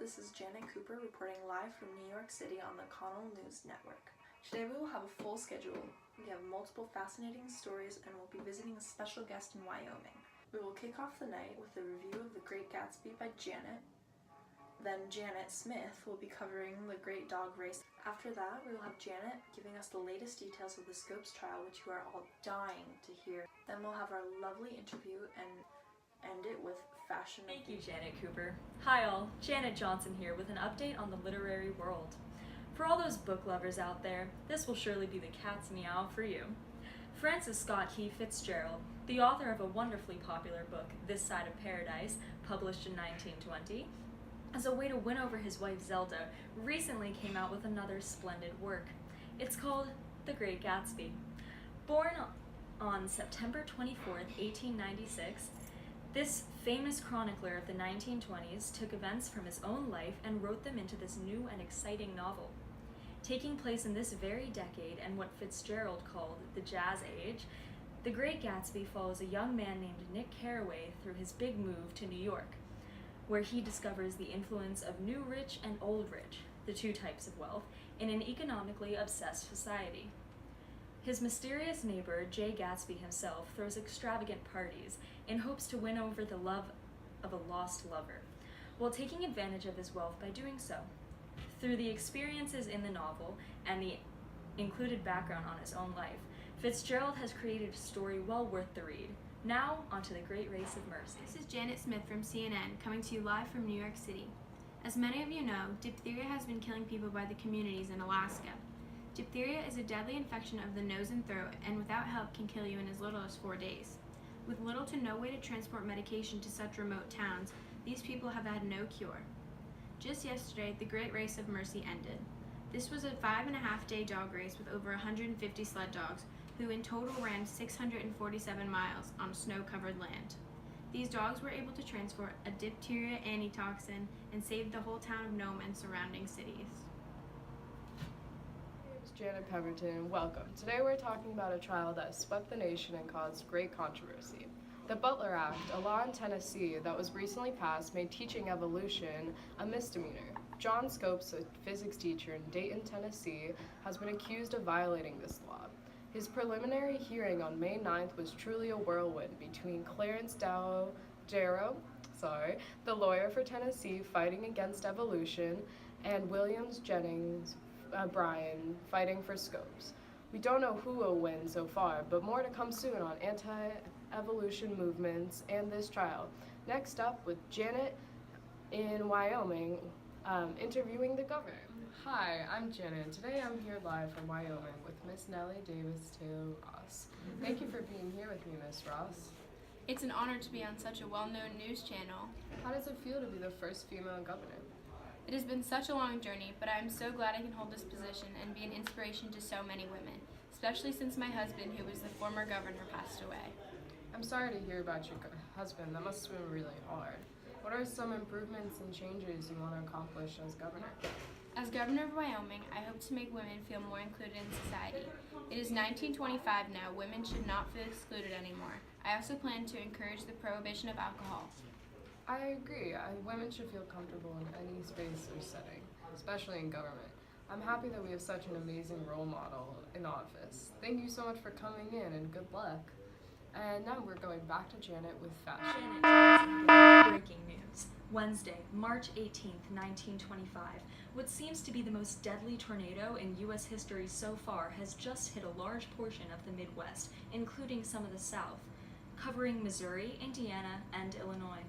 this is Janet Cooper reporting live from New York City on the Connell News Network. Today we will have a full schedule. We have multiple fascinating stories and we'll be visiting a special guest in Wyoming. We will kick off the night with a review of The Great Gatsby by Janet. Then Janet Smith will be covering the Great Dog Race. After that, we will have Janet giving us the latest details of the Scopes trial, which you are all dying to hear. Then we'll have our lovely interview and end it with fashion. Thank you, Janet Cooper. Hi all, Janet Johnson here with an update on the literary world. For all those book lovers out there, this will surely be the cat's meow for you. Francis Scott Key Fitzgerald, the author of a wonderfully popular book, This Side of Paradise, published in 1920, as a way to win over his wife Zelda, recently came out with another splendid work. It's called The Great Gatsby. Born on September 24th, 1896, this famous chronicler of the 1920s took events from his own life and wrote them into this new and exciting novel. Taking place in this very decade and what Fitzgerald called the Jazz Age, The Great Gatsby follows a young man named Nick Carraway through his big move to New York, where he discovers the influence of new rich and old rich, the two types of wealth, in an economically obsessed society. His mysterious neighbor, Jay Gatsby himself, throws extravagant parties in hopes to win over the love of a lost lover, while taking advantage of his wealth by doing so. Through the experiences in the novel and the included background on his own life, Fitzgerald has created a story well worth the read. Now, onto the Great Race of Mercy. This is Janet Smith from CNN, coming to you live from New York City. As many of you know, diphtheria has been killing people by the communities in Alaska. Diphtheria is a deadly infection of the nose and throat, and without help can kill you in as little as 4 days. With little to no way to transport medication to such remote towns, these people have had no cure. Just yesterday, the Great Race of Mercy ended. This was a 5.5-day dog race with over 150 sled dogs, who in total ran 647 miles on snow-covered land. These dogs were able to transport a diphtheria antitoxin and saved the whole town of Nome and surrounding cities. Janet Pemberton, welcome. Today we're talking about a trial that swept the nation and caused great controversy. The Butler Act, a law in Tennessee that was recently passed, made teaching evolution a misdemeanor. John Scopes, a physics teacher in Dayton, Tennessee, has been accused of violating this law. His preliminary hearing on May 9th was truly a whirlwind between Clarence Darrow, the lawyer for Tennessee fighting against evolution, and Williams Jennings Bryan fighting for Scopes. We don't know who will win so far, but more to come soon on anti-evolution movements and this trial. Next up, with Janet in Wyoming, interviewing the governor. Hi, I'm Janet. Today I'm here live from Wyoming with Miss Nellie Davis Taylor Ross. Thank you for being here with me, Miss Ross. It's an honor to be on such a well-known news channel. How does it feel to be the first female governor? It has been such a long journey, but I am so glad I can hold this position and be an inspiration to so many women, especially since my husband, who was the former governor, passed away. I'm sorry to hear about your husband. That must have been really hard. What are some improvements and changes you want to accomplish as governor? As governor of Wyoming, I hope to make women feel more included in society. It is 1925 now. Women should not feel excluded anymore. I also plan to encourage the prohibition of alcohol. I agree. Women should feel comfortable in any space or setting, especially in government. I'm happy that we have such an amazing role model in office. Thank you so much for coming in and good luck. And now we're going back to Janet with fashion. Breaking news. Wednesday, March 18th, 1925. What seems to be the most deadly tornado in U.S. history so far has just hit a large portion of the Midwest, including some of the South, covering Missouri, Indiana, and Illinois.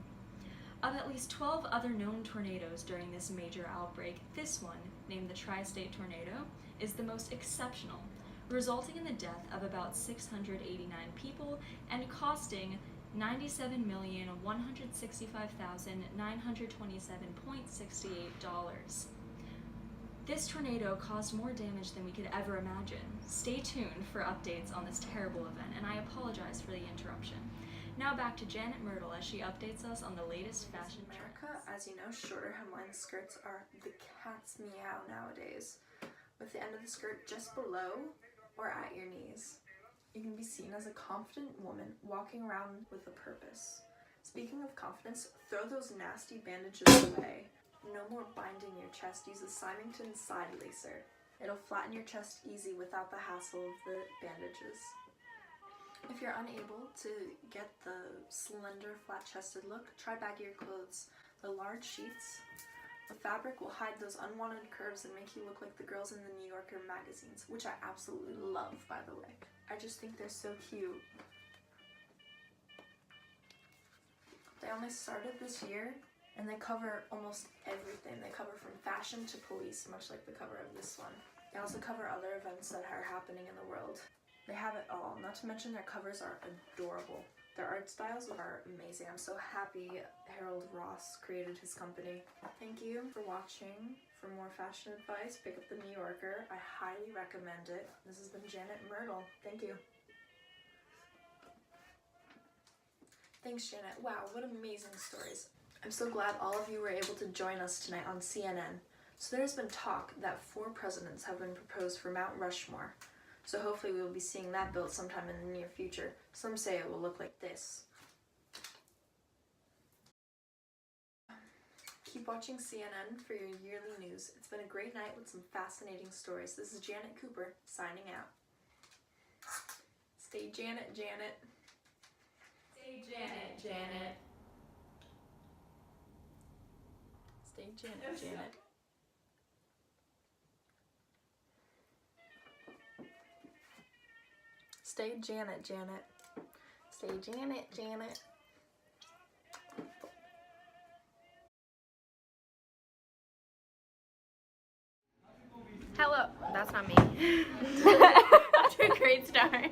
Of at least 12 other known tornadoes during this major outbreak, this one, named the Tri-State Tornado, is the most exceptional, resulting in the death of about 689 people and costing $97,165,927.68. This tornado caused more damage than we could ever imagine. Stay tuned for updates on this terrible event, and I apologize for the interruption. Now back to Janet Myrtle as she updates us on the latest fashion trends. America, as you know, shorter hemline skirts are the cat's meow nowadays, with the end of the skirt just below or at your knees. You can be seen as a confident woman walking around with a purpose. Speaking of confidence, throw those nasty bandages away. No more binding your chest. Use the Symington Side Lacer. It'll flatten your chest easy without the hassle of the bandages. If you're unable to get the slender, flat-chested look, try baggier clothes. The large sheets of fabric will hide those unwanted curves and make you look like the girls in the New Yorker magazines, which I absolutely love, by the way. I just think they're so cute. They only started this year, and they cover almost everything. They cover from fashion to police, much like the cover of this one. They also cover other events that are happening in the world. They have it all, not to mention their covers are adorable. Their art styles are amazing. I'm so happy Harold Ross created his company. Thank you for watching. For more fashion advice, pick up the New Yorker. I highly recommend it. This has been Janet Myrtle. Thank you. Thanks, Janet. Wow, what amazing stories. I'm so glad all of you were able to join us tonight on CNN. So there's been talk that 4 presidents have been proposed for Mount Rushmore. So hopefully we will be seeing that built sometime in the near future. Some say it will look like this. Keep watching CNN for your yearly news. It's been a great night with some fascinating stories. This is Janet Cooper signing out. Stay Janet, Janet. Stay Janet, Janet. Stay Janet, Janet. Stay Janet, Janet. Stay Janet, Janet. Hello. That's not me. Off to a great start.